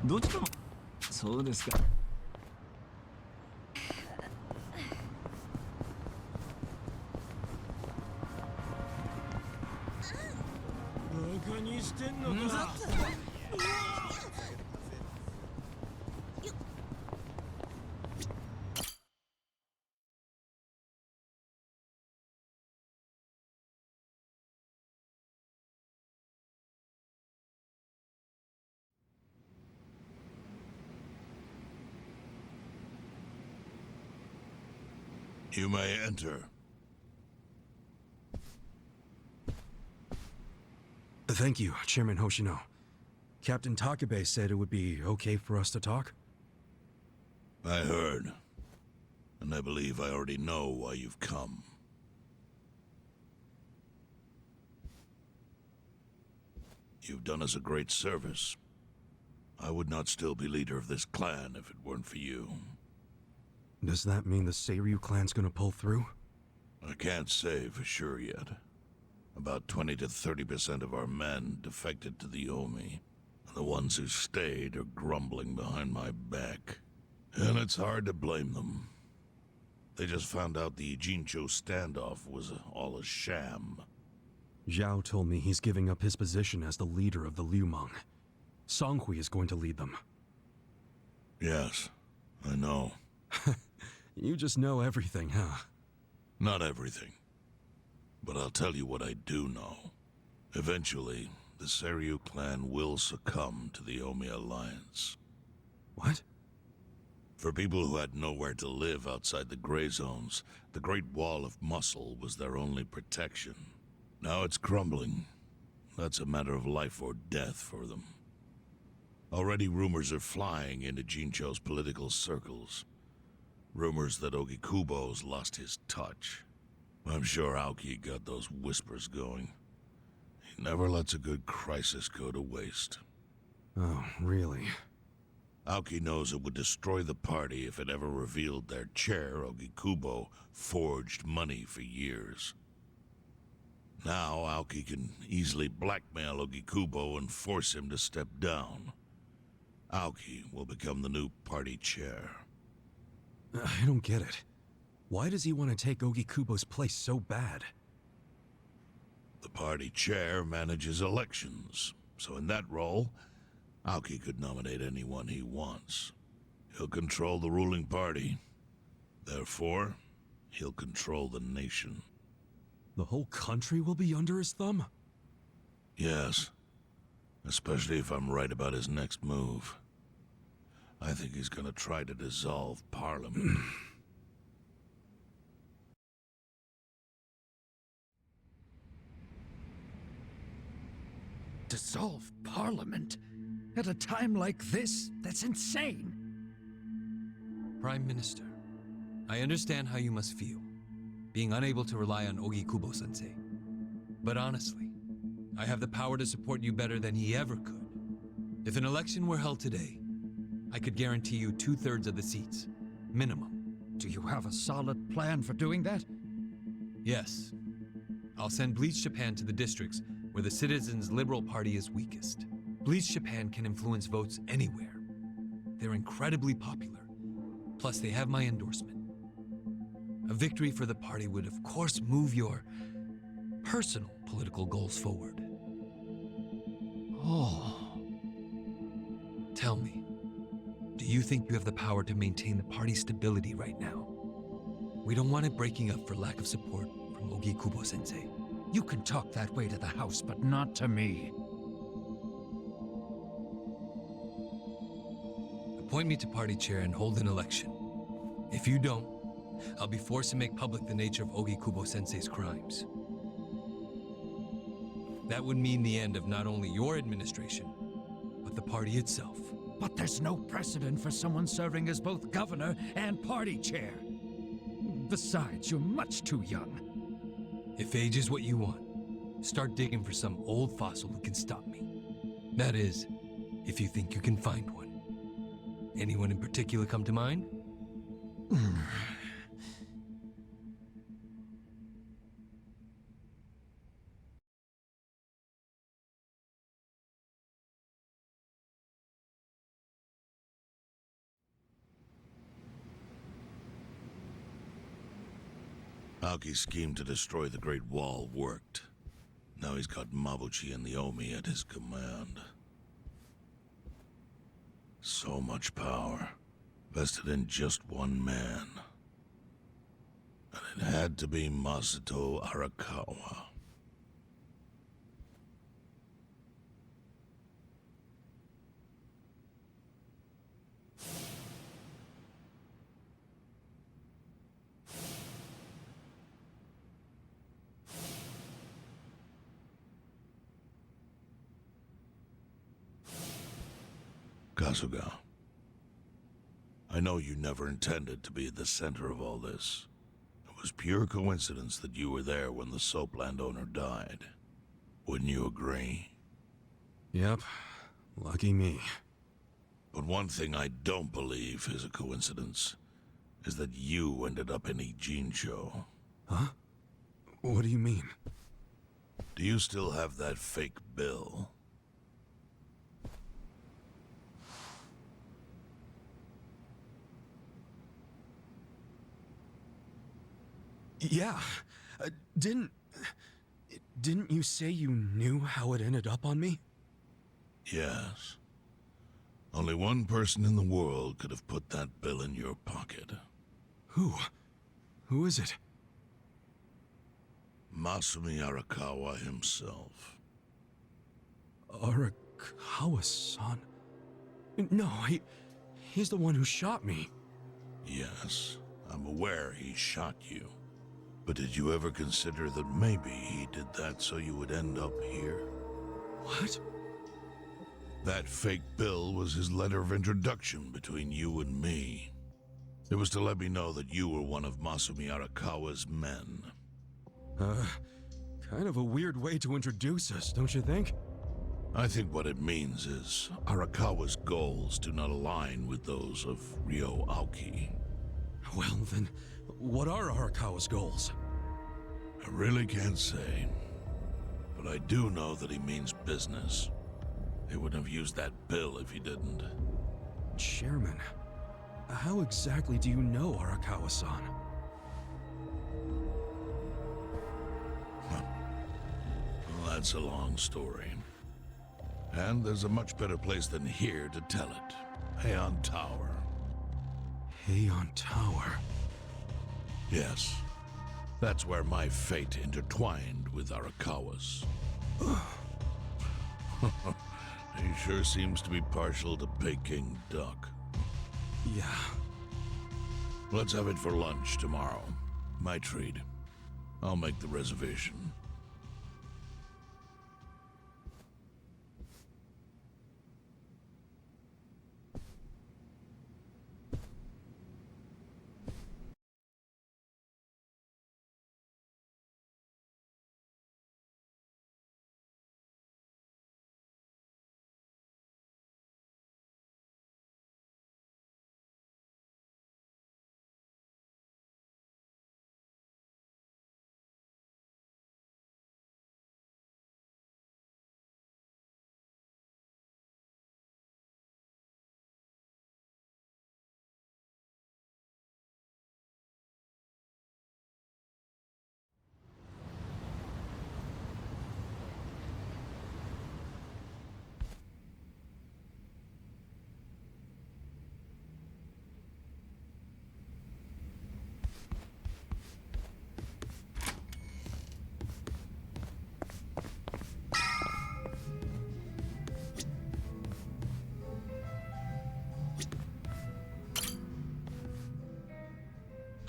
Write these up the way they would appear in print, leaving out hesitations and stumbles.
どちらもそうですか。バカにしてんのんざか。You may enter. Thank you, Chairman Hoshino. Captain Takabe said it would be okay for us to talk? I heard. And I believe I already know why you've come. You've done us a great service. I would not still be leader of this clan if it weren't for you. Does that mean the Seiryu clan's gonna pull through? I can't say for sure yet. About 20 to 30% of our men defected to the Omi. And the ones who stayed are grumbling behind my back. And it's hard to blame them. They just found out the Jincho standoff was all a sham. Zhao told me he's giving up his position as the leader of the Liumang. Songhui is going to lead them. Yes, I know. You just know everything, huh? Not everything. But I'll tell you what I do know. Eventually, the Seiryu clan will succumb to the Omi Alliance. What? For people who had nowhere to live outside the gray zones, the Great Wall of Muscle was their only protection. Now it's crumbling. That's a matter of life or death for them. Already rumors are flying into Jincho's political circles. Rumors that Ogikubo's lost his touch. I'm sure Aoki got those whispers going. He never lets a good crisis go to waste. Oh, really? Aoki knows it would destroy the party if it ever revealed their chair, Ogikubo, forged money for years. Now Aoki can easily blackmail Ogikubo and force him to step down. Aoki will become the new party chair. I don't get it. Why does he want to take Ogikubo's place so bad? The party chair manages elections, so in that role, Aoki could nominate anyone he wants. He'll control the ruling party. Therefore, he'll control the nation. The whole country will be under his thumb? Yes. Especially if I'm right about his next move. I think he's gonna try to dissolve Parliament. Dissolve Parliament? At a time like this? That's insane! Prime Minister, I understand how you must feel, being unable to rely on Ogikubo-sensei. But honestly, I have the power to support you better than he ever could. If an election were held today, I could guarantee you 2/3 of the seats, minimum. Do you have a solid plan for doing that? Yes. I'll send Bleach Japan to the districts where the Citizens' Liberal Party is weakest. Bleach Japan can influence votes anywhere. They're incredibly popular. Plus, they have my endorsement. A victory for the party would, of course, move your personal political goals forward. Oh. Tell me, do you think you have the power to maintain the party's stability right now? We don't want it breaking up for lack of support from Ogikubo-sensei. You can talk that way to the house, but not to me. Appoint me to party chair and hold an election. If you don't, I'll be forced to make public the nature of Ogikubo-sensei's crimes. That would mean the end of not only your administration, but the party itself. But there's no precedent for someone serving as both governor and party chair. Besides, you're much too young. If age is what you want, start digging for some old fossil who can stop me. That is, if you think you can find one. Anyone in particular come to mind? Aoki's scheme to destroy the Great Wall worked. Now he's got Mabuchi and the Omi at his command. So much power, vested in just one man. And it had to be Masato Arakawa. Kasuga, I know you never intended to be at the center of all this. It was pure coincidence that you were there when the soap landowner died. Wouldn't you agree? Yep. Lucky me. But one thing I don't believe is a coincidence, is that you ended up in Ijincho. Huh? What do you mean? Do you still have that fake bill? Yeah. Didn't you say you knew how it ended up on me? Yes. Only one person in the world could have put that bill in your pocket. Who? Who is it? Masumi Arakawa himself. Arakawa-san? No, he's the one who shot me. Yes, I'm aware he shot you. But did you ever consider that maybe he did that so you would end up here? What? That fake bill was his letter of introduction between you and me. It was to let me know that you were one of Masumi Arakawa's men. Kind of a weird way to introduce us, don't you think? I think what it means is Arakawa's goals do not align with those of Ryo Aoki. Well, then, what are Arakawa's goals? I really can't say. But I do know that he means business. He wouldn't have used that bill if he didn't. Chairman, how exactly do you know Arakawa-san? Well, that's a long story. And there's a much better place than here to tell it. Heian Tower. Heian Tower? Yes. That's where my fate intertwined with Arakawa's. He sure seems to be partial to Peking duck. Yeah. Let's have it for lunch tomorrow. My treat. I'll make the reservation.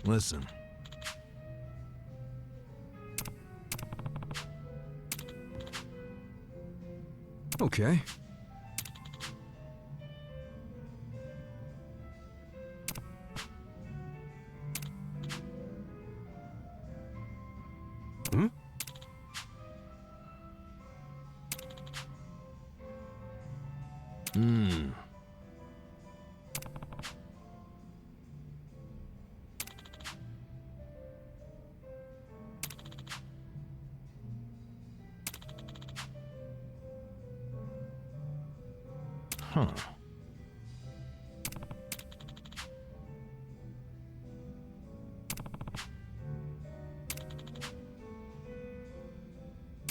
Listen. Okay. Hmm? Hmm. Huh.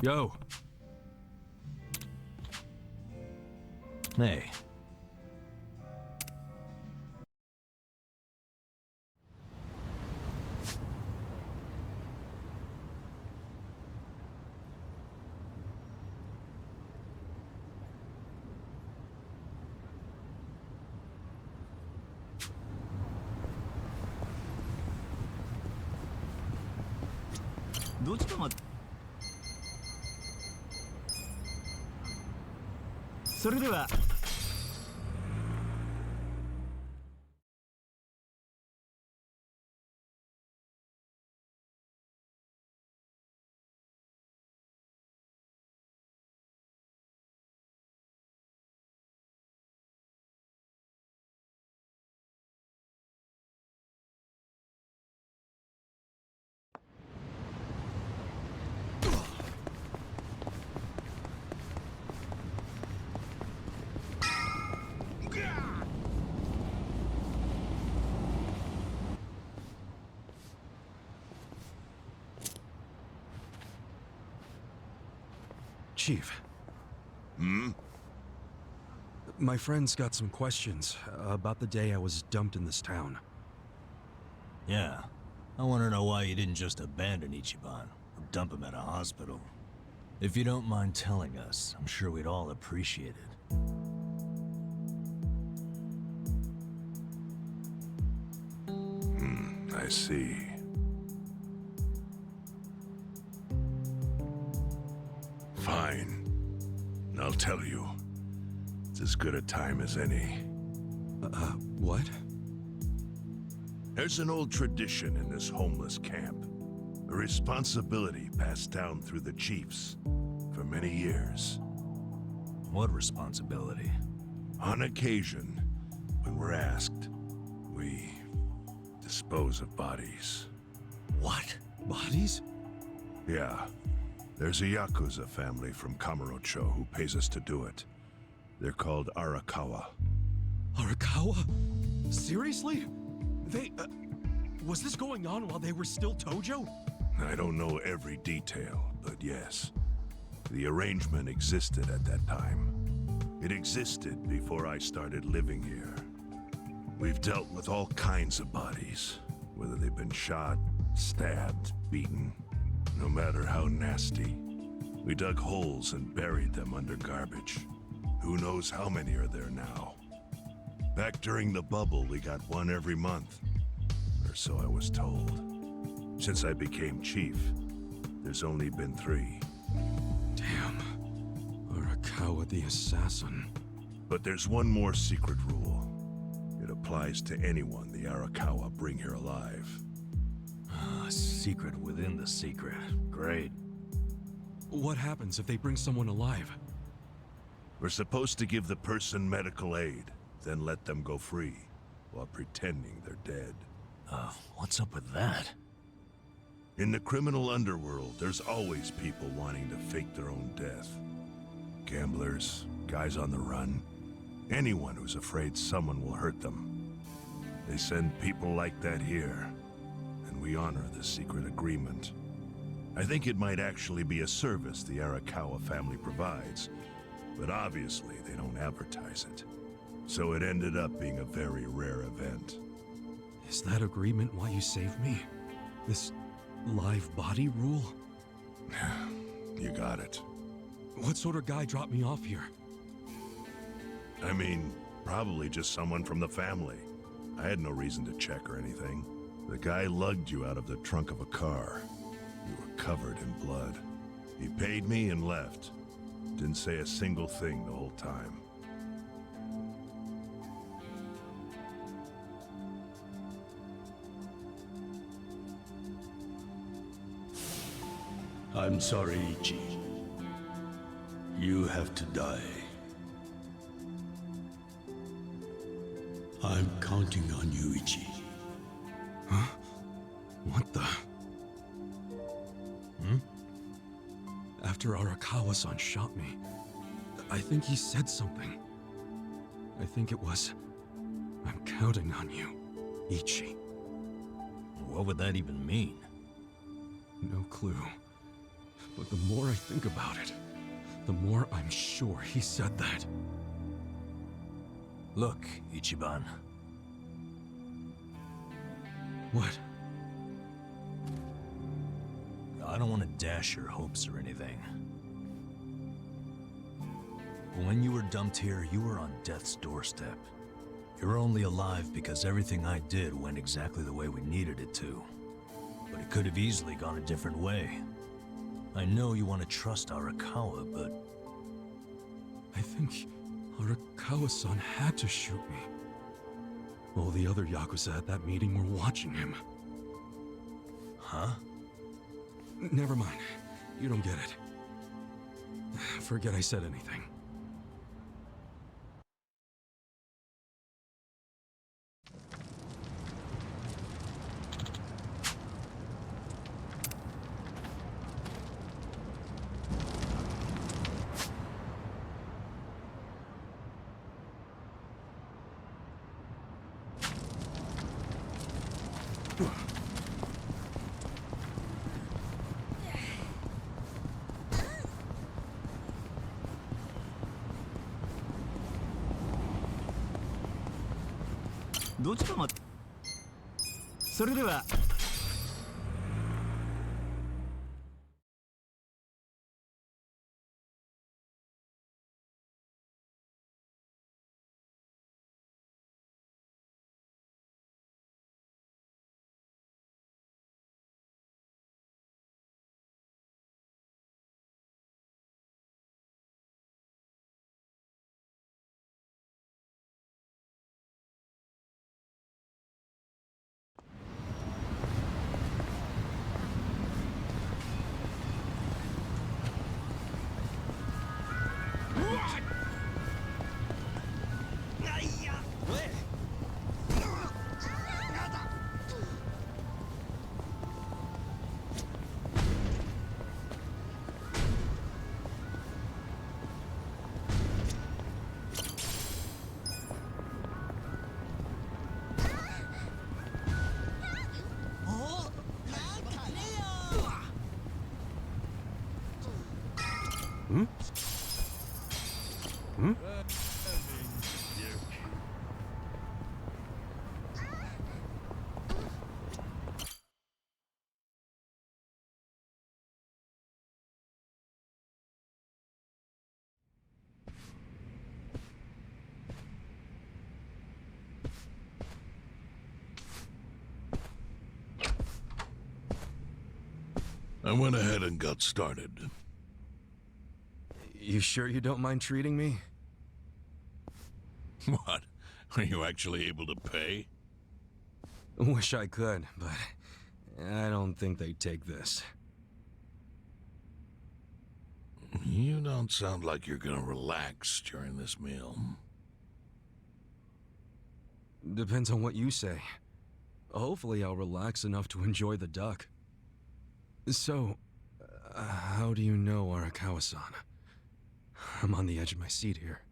Yo. Hey.それではChief. My friend's got some questions about the day I was dumped in this town. Yeah. I want to know why you didn't just abandon Ichiban or dump him at a hospital. If you don't mind telling us, I'm sure we'd all appreciate it. I see. Fine. I'll tell you. It's as good a time as any. What? There's an old tradition in this homeless camp. A responsibility passed down through the chiefs for many years. What responsibility? On occasion, when we're asked, we dispose of bodies. What? Bodies? Yeah. There's a Yakuza family from Kamurocho who pays us to do it. They're called Arakawa. Arakawa? Seriously? They, was this going on while they were still Tojo? I don't know every detail, but yes. The arrangement existed at that time. It existed before I started living here. We've dealt with all kinds of bodies, whether they've been shot, stabbed, beaten. No matter how nasty. We dug holes and buried them under garbage. Who knows how many are there now? Back during the bubble, we got one every month. Or so I was told. Since I became chief, there's only been 3. Damn. Arakawa the assassin. But there's one more secret rule. It applies to anyone the Arakawa bring here alive. A secret within the secret. Great. What happens if they bring someone alive? We're supposed to give the person medical aid, then let them go free, while pretending they're dead. What's up with that? In the criminal underworld, there's always people wanting to fake their own death. Gamblers, guys on the run, anyone who's afraid someone will hurt them. They send people like that here, and we honor the secret agreement. I think it might actually be a service the Arakawa family provides, but obviously they don't advertise it. So it ended up being a very rare event. Is that agreement why you saved me? This live body rule? You got it. What sort of guy dropped me off here? I mean, probably just someone from the family. I had no reason to check or anything. The guy lugged you out of the trunk of a car. You were covered in blood. He paid me and left. Didn't say a single thing the whole time. I'm sorry, Ichi. You have to die. I'm counting on you, Ichi. What the? After Arakawa-san shot me, I think he said something. I think it was, I'm counting on you, Ichi. What would that even mean? No clue. But the more I think about it, the more I'm sure he said that. Look, Ichiban. What? I don't want to dash your hopes or anything. When you were dumped here, you were on death's doorstep. You're only alive because everything I did went exactly the way we needed it to. But it could have easily gone a different way. I know you want to trust Arakawa, but... I think Arakawa-san had to shoot me. All the other Yakuza at that meeting were watching him. Huh? Never mind. You don't get it. Forget I said anything. I went ahead and got started. You sure you don't mind treating me? What? Are you actually able to pay? Wish I could, but I don't think they'd take this. You don't sound like you're gonna relax during this meal. Depends on what you say. Hopefully I'll relax enough to enjoy the duck. So, how do you know Arakawa-san? I'm on the edge of my seat here.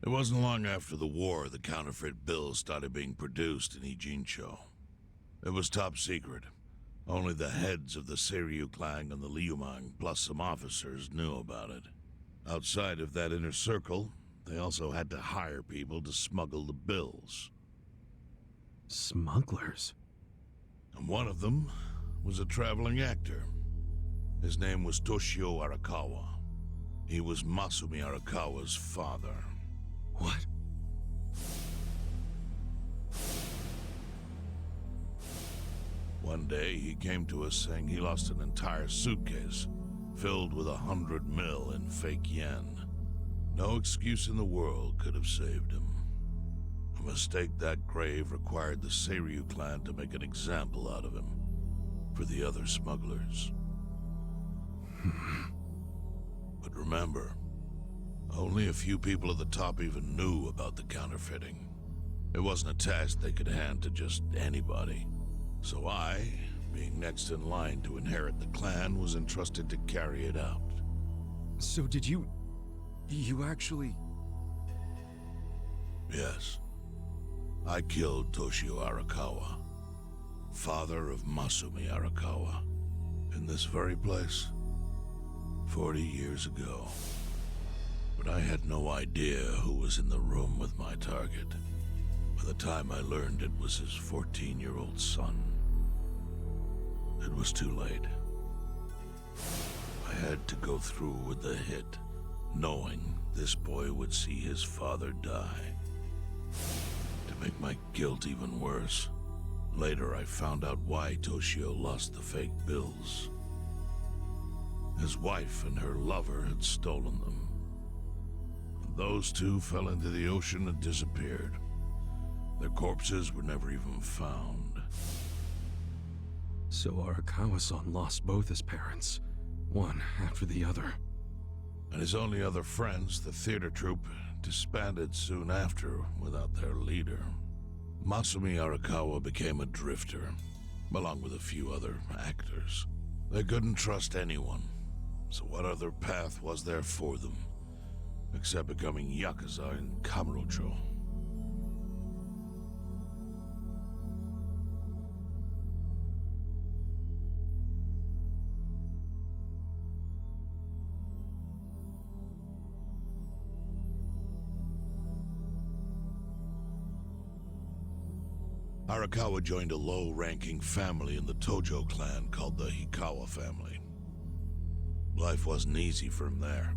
It wasn't long after the war the counterfeit bills started being produced in Ijincho. It was top secret. Only the heads of the Seiryu clan and the Liumang, plus some officers, knew about it. Outside of that inner circle, they also had to hire people to smuggle the bills. Smugglers? And one of them was a traveling actor. His name was Toshio Arakawa. He was Masumi Arakawa's father. What? One day, he came to us saying he lost an entire suitcase filled with 100 mil in fake yen. No excuse in the world could have saved him. A mistake that grave required the Seiryu clan to make an example out of him for the other smugglers. But remember, only a few people at the top even knew about the counterfeiting. It wasn't a task they could hand to just anybody. So I, being next in line to inherit the clan, was entrusted to carry it out. So did you actually... Yes. I killed Toshio Arakawa, father of Masumi Arakawa. In this very place. 40 years ago. But I had no idea who was in the room with my target. By the time I learned it was his 14-year-old son, it was too late. I had to go through with the hit, knowing this boy would see his father die. To make my guilt even worse, later I found out why Toshio lost the fake bills. His wife and her lover had stolen them. Those two fell into the ocean and disappeared. Their corpses were never even found. So Arakawa-san lost both his parents, one after the other. And his only other friends, the theater troupe, disbanded soon after without their leader. Masumi Arakawa became a drifter, along with a few other actors. They couldn't trust anyone, so what other path was there for them, except becoming Yakuza in Kamurocho? Arakawa joined a low-ranking family in the Tojo clan called the Hikawa family. Life wasn't easy for him there.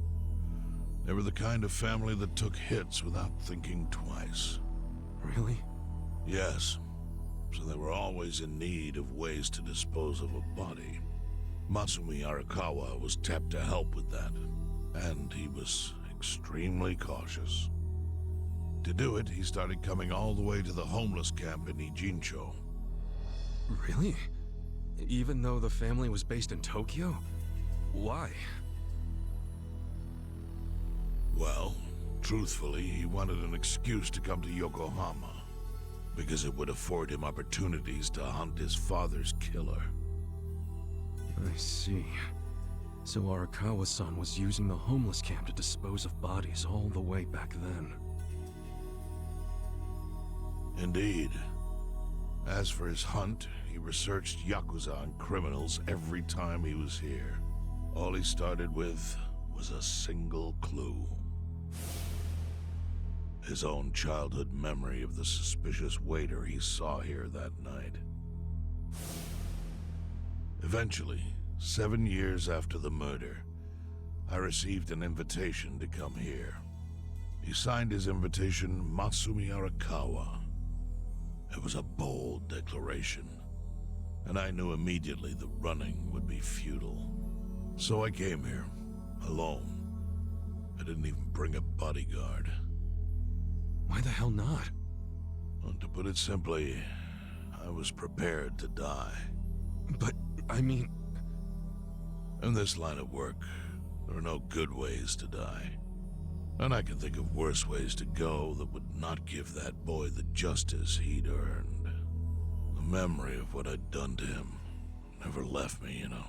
They were the kind of family that took hits without thinking twice. Really? Yes. So they were always in need of ways to dispose of a body. Masumi Arakawa was tapped to help with that, and he was extremely cautious. To do it, he started coming all the way to the homeless camp in Ijincho. Really? Even though the family was based in Tokyo? Why? Well, truthfully, he wanted an excuse to come to Yokohama, because it would afford him opportunities to hunt his father's killer. I see. So Arakawa-san was using the homeless camp to dispose of bodies all the way back then. Indeed. As for his hunt, he researched Yakuza and criminals every time he was here. All he started with was a single clue. His own childhood memory of the suspicious waiter he saw here that night. Eventually, 7 years after the murder, I received an invitation to come here. He signed his invitation Masumi Arakawa. It was a bold declaration, and I knew immediately the running would be futile. So I came here, alone. I didn't even bring a bodyguard. Why the hell not? Well, to put it simply, I was prepared to die. But, I mean... In this line of work, there are no good ways to die. And I can think of worse ways to go that would not give that boy the justice he'd earned. The memory of what I'd done to him never left me, you know.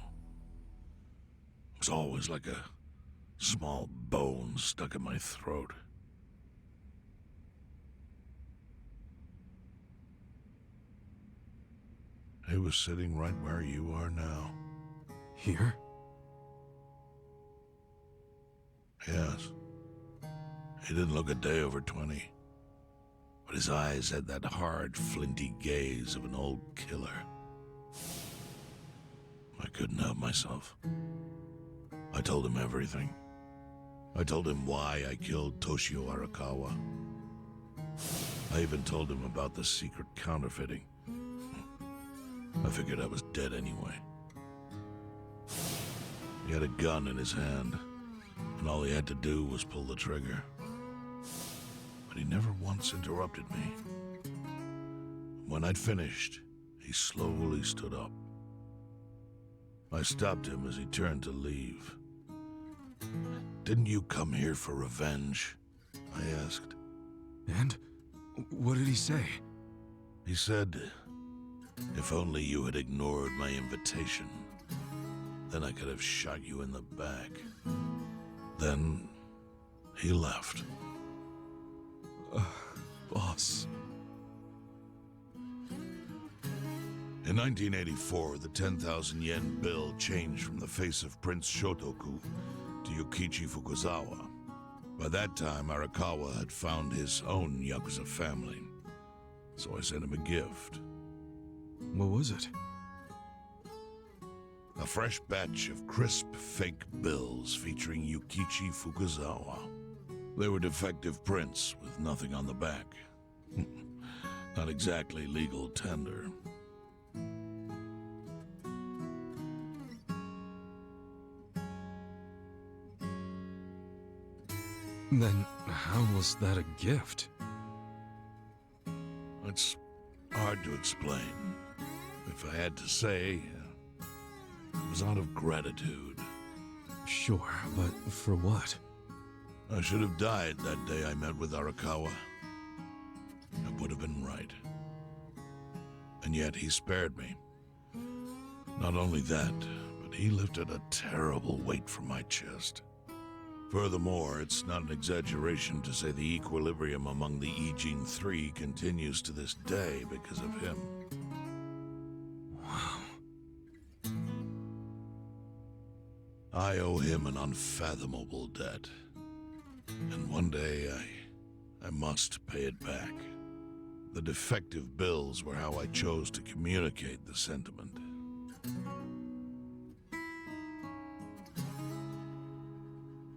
It was always like a small bone stuck in my throat. He was sitting right where you are now. Here? Yes. He didn't look a day over 20. But his eyes had that hard, flinty gaze of an old killer. I couldn't help myself. I told him everything. I told him why I killed Toshio Arakawa. I even told him about the secret counterfeiting. I figured I was dead anyway. He had a gun in his hand, and all he had to do was pull the trigger. But he never once interrupted me. When I'd finished, he slowly stood up. I stopped him as he turned to leave. "Didn't you come here for revenge?" I asked. And? What did he say? He said, "If only you had ignored my invitation, then I could have shot you in the back." Then he left. Boss. In 1984, the 10,000 yen bill changed from the face of Prince Shotoku to Yukichi Fukuzawa. By that time, Arakawa had found his own Yakuza family, so I sent him a gift. What was it? A fresh batch of crisp fake bills featuring Yukichi Fukuzawa. They were defective prints with nothing on the back. Not exactly legal tender. Then how was that a gift? It's hard to explain. If I had to say, it was out of gratitude. Sure, but for what? I should have died that day I met with Arakawa. I would have been right. And yet he spared me. Not only that, but he lifted a terrible weight from my chest. Furthermore, it's not an exaggeration to say the equilibrium among the Ijin Three continues to this day because of him. Wow. I owe him an unfathomable debt. And one day, I must pay it back. The defective bills were how I chose to communicate the sentiment.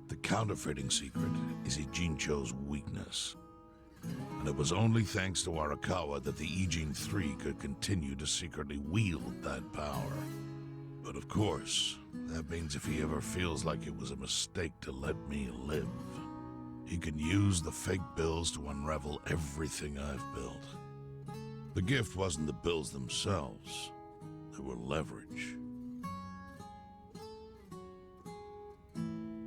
The counterfeiting secret is Ijincho's weakness. And it was only thanks to Arakawa that the Ijin Three could continue to secretly wield that power. But of course, that means if he ever feels like it was a mistake to let me live, he can use the fake bills to unravel everything I've built. The gift wasn't the bills themselves. They were leverage.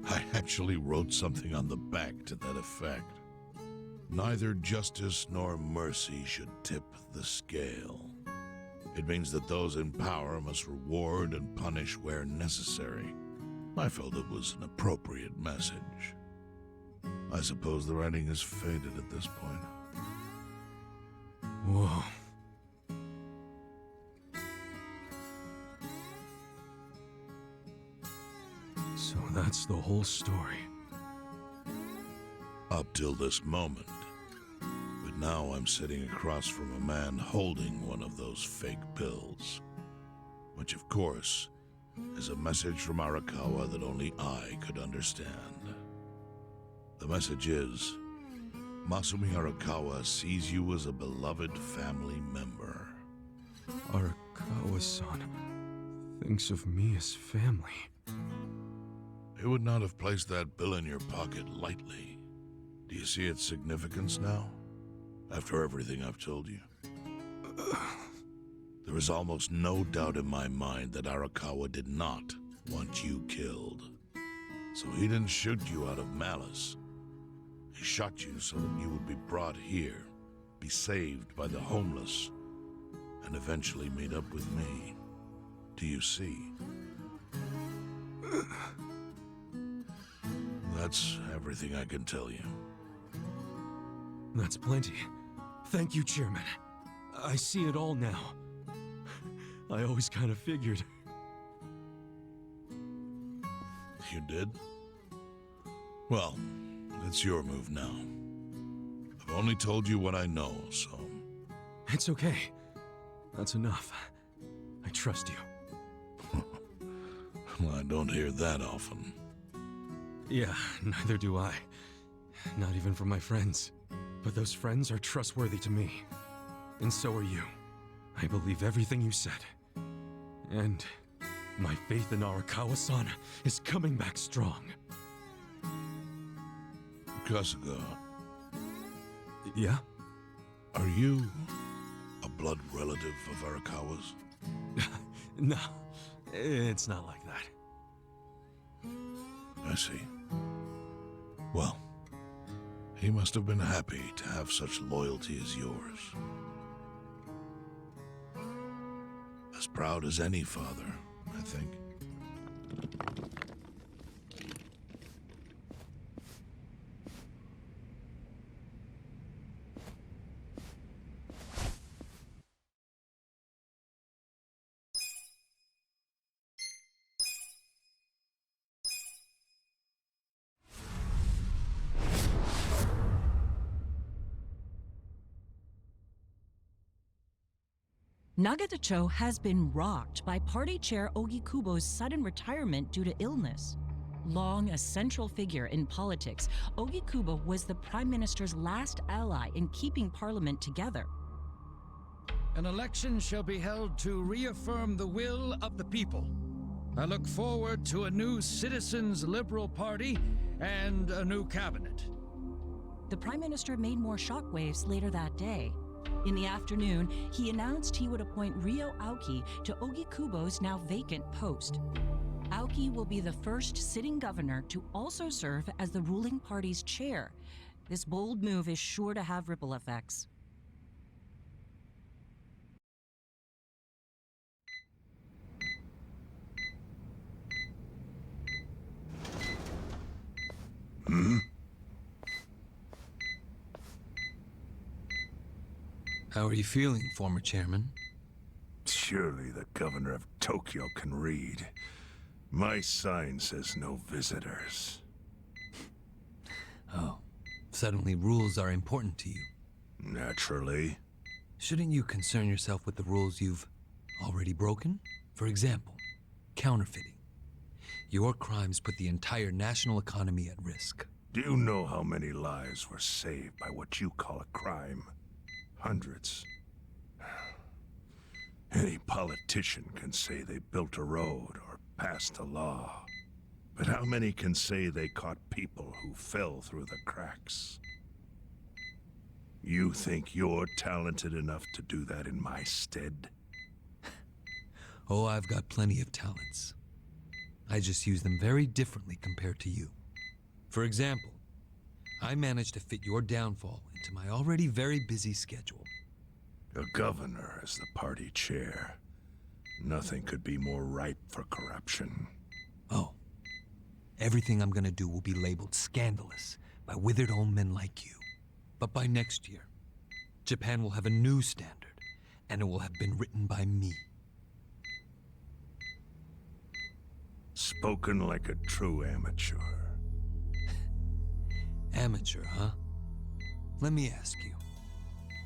I actually wrote something on the back to that effect. Neither justice nor mercy should tip the scale. It means that those in power must reward and punish where necessary. I felt it was an appropriate message. I suppose the writing is faded at this point. Whoa. So that's the whole story. Up till this moment. But now I'm sitting across from a man holding one of those fake bills. Which, of course, is a message from Arakawa that only I could understand. The message is, Masumi Arakawa sees you as a beloved family member. Arakawa-san thinks of me as family. He would not have placed that bill in your pocket lightly. Do you see its significance now? After everything I've told you? There is almost no doubt in my mind that Arakawa did not want you killed. So he didn't shoot you out of malice. He shot you so that you would be brought here, be saved by the homeless, and eventually meet up with me. Do you see? That's everything I can tell you. That's plenty. Thank you, Chairman. I see it all now. I always kind of figured. You did? Well, it's your move now. I've only told you what I know, so... It's okay. That's enough. I trust you. Well, I don't hear that often. Yeah, neither do I. Not even from my friends. But those friends are trustworthy to me. And so are you. I believe everything you said. And my faith in Arakawa-san is coming back strong. Kasuga, Yeah? are you a blood relative of Arakawa's? No, it's not like that. I see. Well, he must have been happy to have such loyalty as yours. As proud as any father, I think. Nagatacho has been rocked by party chair Ogikubo's sudden retirement due to illness. Long a central figure in politics, Ogikubo was the prime minister's last ally in keeping parliament together. An election shall be held to reaffirm the will of the people. I look forward to a new Citizens Liberal Party and a new cabinet. The prime minister made more shockwaves later that day. In the afternoon, he announced he would appoint Ryo Aoki to Ogikubo's now vacant post. Aoki will be the first sitting governor to also serve as the ruling party's chair. This bold move is sure to have ripple effects. How are you feeling, former chairman? Surely the governor of Tokyo can read. My sign says no visitors. Oh, suddenly rules are important to you. Naturally. Shouldn't you concern yourself with the rules you've already broken? For example, counterfeiting. Your crimes put the entire national economy at risk. Do you know how many lives were saved by what you call a crime? Hundreds. Any politician can say they built a road or passed a law. But how many can say they caught people who fell through the cracks? You think you're talented enough to do that in my stead? Oh, I've got plenty of talents. I just use them very differently compared to you. For example, I managed to fit your downfall into my already very busy schedule. A governor as the party chair. Nothing could be more ripe for corruption. Oh, everything I'm gonna do will be labeled scandalous by withered old men like you. But by next year, Japan will have a new standard, and it will have been written by me. Spoken like a true amateur. Amateur, huh? Let me ask you.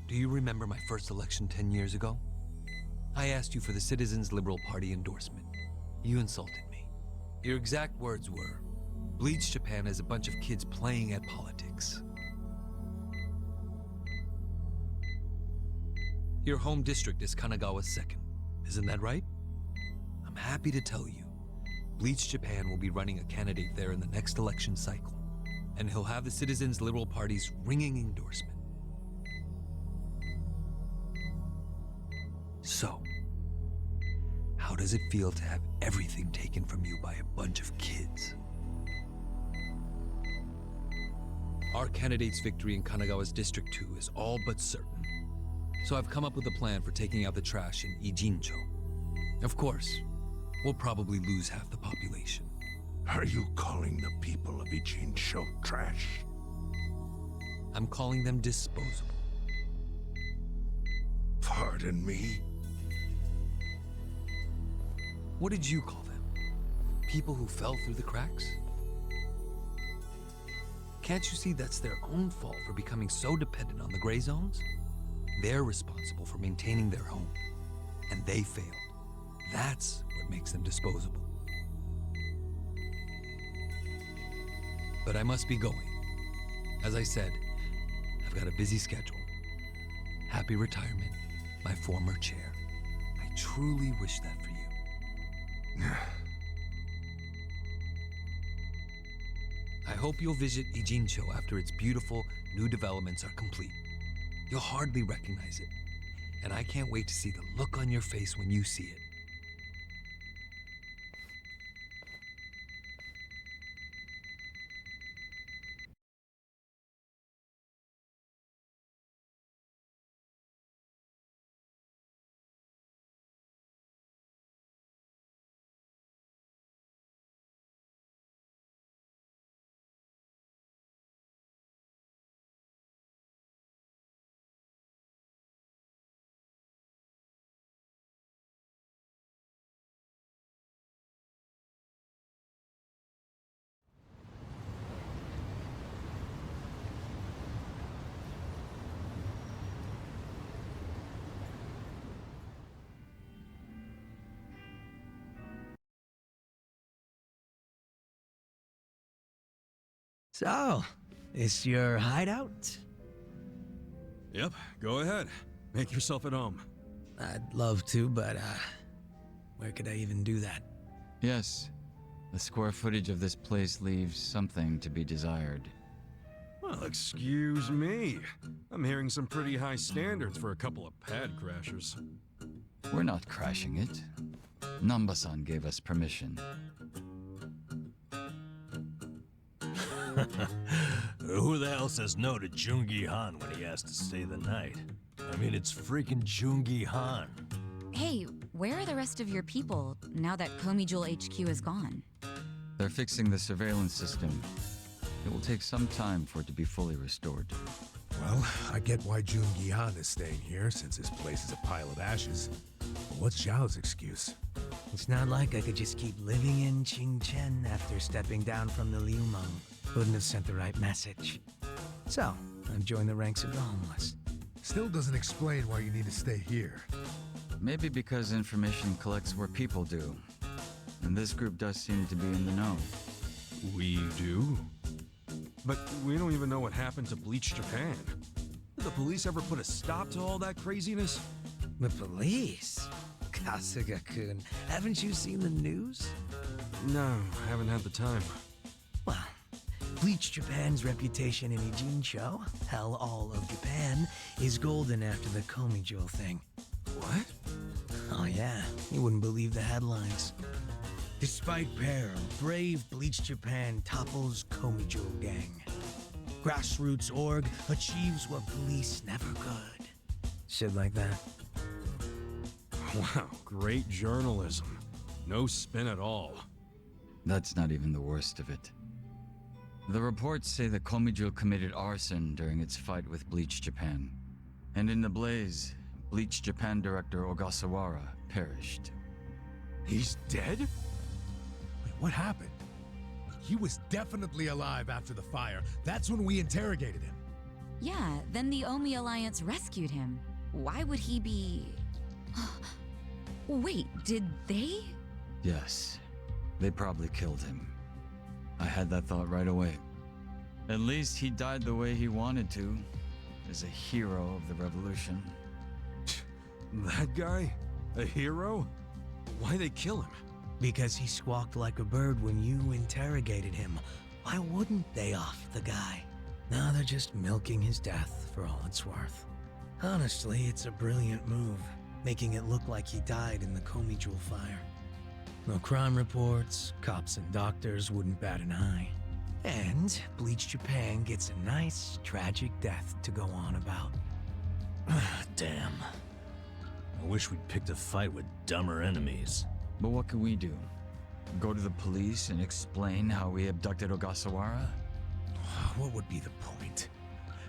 Do you remember my first election 10 years ago? I asked you for the Citizens Liberal Party endorsement. You insulted me. Your exact words were, "Bleach Japan is a bunch of kids playing at politics." Your home district is Kanagawa's second. Isn't that right? I'm happy to tell you, Bleach Japan will be running a candidate there in the next election cycle, and he'll have the Citizens Liberal Party's ringing endorsement. So, how does it feel to have everything taken from you by a bunch of kids? Our candidate's victory in Kanagawa's District 2 is all but certain. So I've come up with a plan for taking out the trash in Ijincho. Of course, we'll probably lose half the population. Are you calling the people of Ijincho trash? I'm calling them disposable. Pardon me? What did you call them? People who fell through the cracks? Can't you see that's their own fault for becoming so dependent on the gray zones? They're responsible for maintaining their home, and they failed. That's what makes them disposable. But I must be going. As I said, I've got a busy schedule. Happy retirement, my former chair. I truly wish that for you. I hope you'll visit Ijincho after its beautiful new developments are complete. You'll hardly recognize it, and I can't wait to see the look on your face when you see it. So, this your hideout? Yep, go ahead. Make yourself at home. I'd love to, but, where could I even do that? Yes, the square footage of this place leaves something to be desired. Well, excuse me. I'm hearing some pretty high standards for a couple of pad crashers. We're not crashing it. Namba-san gave us permission. Who the hell says no to Jungi Han when he has to stay the night? I mean, it's freaking Jungi Han. Hey, where are the rest of your people now that Komijul HQ is gone? They're fixing the surveillance system. It will take some time for it to be fully restored. Well, I get why Jun Gihan is staying here, since this place is a pile of ashes. But what's Zhao's excuse? It's not like I could just keep living in Qingchen after stepping down from the Liumeng. Wouldn't have sent the right message. So, I've joined the ranks of the homeless. Still doesn't explain why you need to stay here. Maybe because information collects where people do. And this group does seem to be in the know. We do? But we don't even know what happened to Bleach Japan. Did the police ever put a stop to all that craziness? The police? Kasuga-kun, haven't you seen the news? No, I haven't had the time. Well, Bleach Japan's reputation in Ijincho, hell all of Japan, is golden after the Komijul thing. What? Oh yeah, you wouldn't believe the headlines. Despite peril, brave Bleach Japan topples Komijul gang. Grassroots org achieves what police never could. Shit like that. Wow, great journalism. No spin at all. That's not even the worst of it. The reports say that Komijul committed arson during its fight with Bleach Japan. And in the blaze, Bleach Japan director Ogasawara perished. He's dead? Wait, what happened? He was definitely alive after the fire. That's when we interrogated him. Yeah, then the Omi Alliance rescued him. Why would he be... Wait, did they? Yes, they probably killed him. I had that thought right away. At least he died the way he wanted to, as a hero of the revolution. That guy? A hero? Why'd they kill him? Because he squawked like a bird when you interrogated him. Why wouldn't they off the guy? Now they're just milking his death for all it's worth. Honestly, it's a brilliant move, making it look like he died in the Komijul fire. No crime reports, cops and doctors wouldn't bat an eye. And Bleach Japan gets a nice, tragic death to go on about. Damn. I wish we'd picked a fight with dumber enemies. But what can we do? Go to the police and explain how we abducted Ogasawara? What would be the point?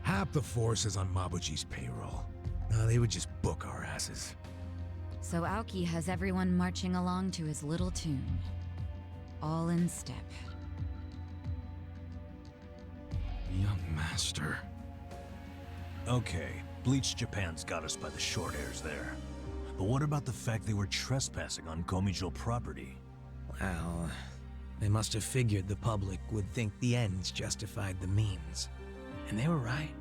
Half the force is on Mabuji's payroll. No, they would just book our asses. So Aoki has everyone marching along to his little tune. All in step. Young master. Okay, Bleach Japan's got us by the short hairs there. But what about the fact they were trespassing on Komijul property? Well, they must have figured the public would think the ends justified the means. And they were right.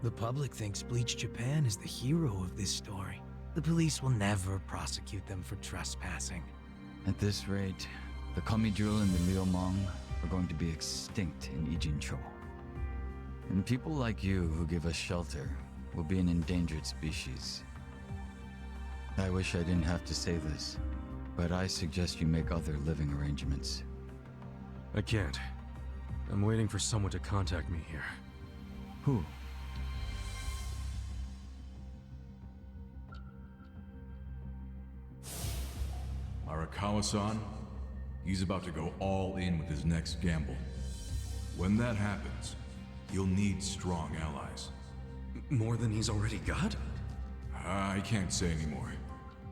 The public thinks Bleach Japan is the hero of this story. The police will never prosecute them for trespassing. At this rate, the Komijul and the Liumeng are going to be extinct in Ijincho. And people like you who give us shelter will be an endangered species. I wish I didn't have to say this, but I suggest you make other living arrangements. I can't. I'm waiting for someone to contact me here. Who? Arakawa-san, he's about to go all in with his next gamble. When that happens, he'll need strong allies. More than he's already got? I can't say anymore.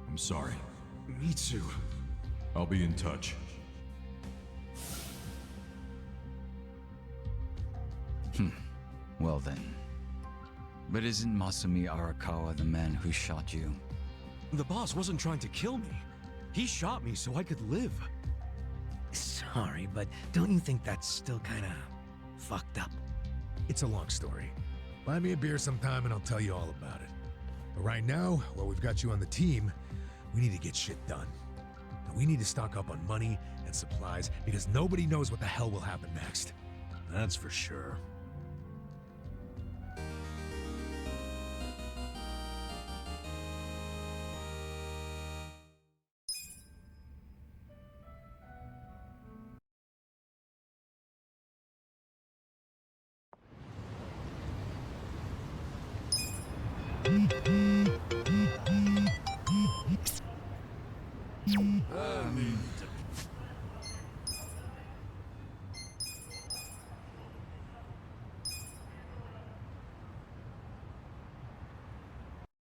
I'm sorry. Me too. I'll be in touch. Well then. But isn't Masumi Arakawa the man who shot you? The boss wasn't trying to kill me. He shot me so I could live. Sorry, but don't you think that's still kinda fucked up. It's a long story. Buy me a beer sometime and I'll tell you all about it. But right now, while we've got you on the team, we need to get shit done. And we need to stock up on money and supplies because nobody knows what the hell will happen next. That's for sure.